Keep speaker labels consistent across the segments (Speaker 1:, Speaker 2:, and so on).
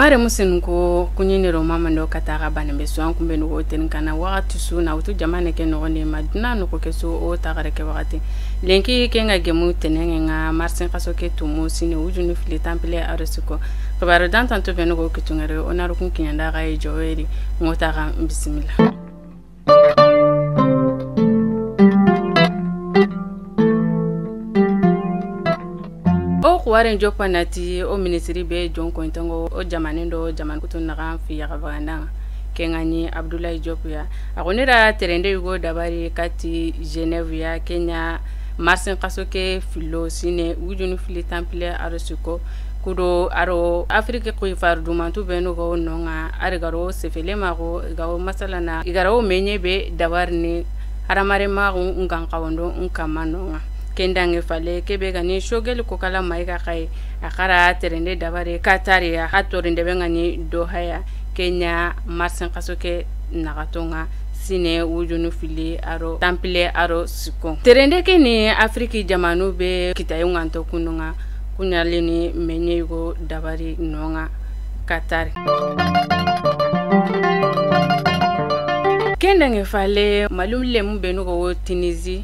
Speaker 1: mare musin ko kunyini ro mama ndo katara bana beso an kumbe no ten kana wakati suna utu jamane ke no ne madina no ko keso o tagare ke wakati lenki ke nga gemu tenenge nga marsin kaso ke tumu sine ujunu fili temple aresiko kabaro dan tanto beno ko kitungere onaru kun kinyanda ga joweri ngota ga bismillah. Waren jopanati o ministry be jonko ntango o jamanindo jaman kutun naga fi yagabana kengani Abdoulaye Diop ya agonera terende yugo dabari kati Genève ya Kenya marsin kasoke filo sine wujunu fili temple arosuko kudo aro Afrique ko fardu mantu beno go nonga arigaro sefele mago gawo masalana igaro menyebe dabarni haramare mago ngankawondo nkamanonga kendange fale kebe gani shogel ko kala maiga kai akara terende dabare katari ya hatorinde bengani dohaya Kenya marsin kasoke nagatonga sine wujunu fili aro temple aro siko terende ke ni Afrique jamanu be kitayunga to kununga kunyalini menyego dabari nonga katari kendange fale malumle mbenu go Tunisie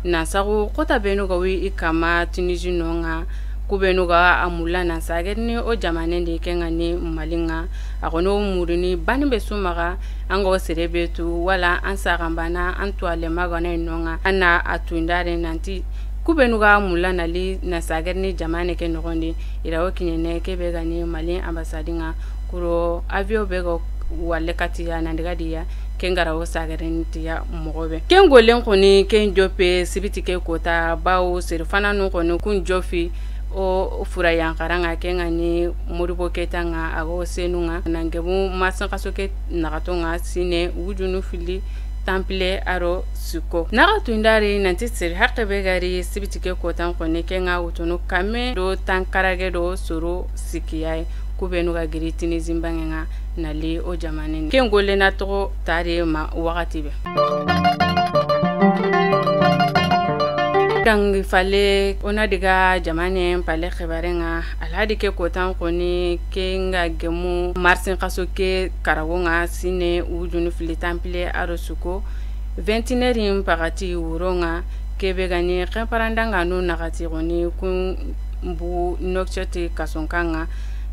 Speaker 1: na sago kota benu gawi ikama Tunisie nonga kubenu ga amula na sagerni o jamane de kengani malinga agono murini bani besumaga ango serebetu wala ansagambana antwale magana nonga ana atundare nanti kubenu ga amula nali na sagerni jamane ke nogondi irawo kinyene ke begani malin ambasadinga kuro avio bego wale katiya nandigadiya kengara o sagarenti ya mogobe kengolen koni ken jope sibiti ke kota bawo serfana no kono kun jofi o fura yankaranga kengani muribo ketanga ago senunga nangemu masan kasoke nagatonga sine wujunu fili temple aro suko nagatu ndari nanti sir haqqe gari sibiti ke kota koni kenga utono kame do tankarage do suru sikiyai kubenu ga giri Tunisie mbangenga nali o jamane kengole na to tare ma wakati be dangi fale ona diga jamane pale khibarenga alhadi ke kotan koni kenga gemu marsin kasoke karawonga sine wujunu fili temple arosuko 29 mpagati uronga kebe gani kemparandanga no nakati koni kun bu nokchete kasonkanga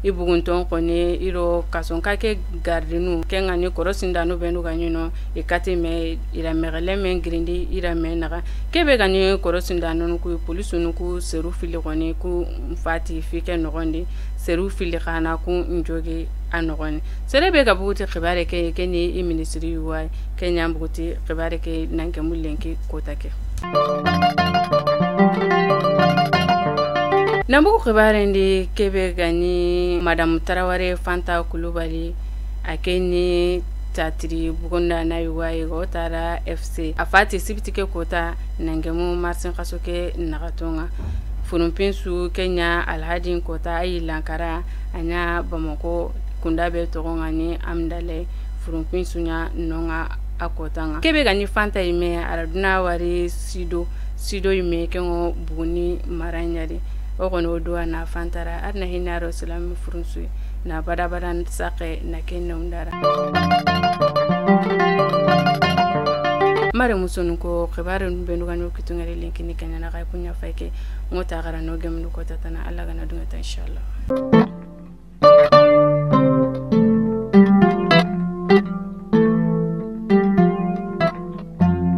Speaker 1: ibugunton kone iro kasonka ke gardenu kenga ni korosinda no benu ganyino ikate me ira merele men grindi ira menaga kebe gani korosinda no ku police no ku seru fili kone ku fati fike no gondi seru fili kana ku njoge anogoni serebe ga buti khibare ke keni ministry wa Kenya buti khibare ke nanke mulenki kotake Nambuku khibarendi kebe gani Madame Taraware Fanta Kulubali akeni tatri bugonda na yuwaye gotara FC afati sibitike kota nangemu marsin kasoke nagatonga funumpinsu Kenya alhadin kota ayi lankara anya Bamako kundabe togongani amdale funumpinsu nya nonga akotanga kebe gani Fanta ime araduna wari sido ime kengo buni maranyari ogono doa na fantara arna hinaro salam furunsu na badabadan sake na kenno ndara mare musonu ko khibare benu ganyo kitungare linkini kanya na kai kunya faike ngota gara no gemnu ko tatana Allah gana dunga ta inshallah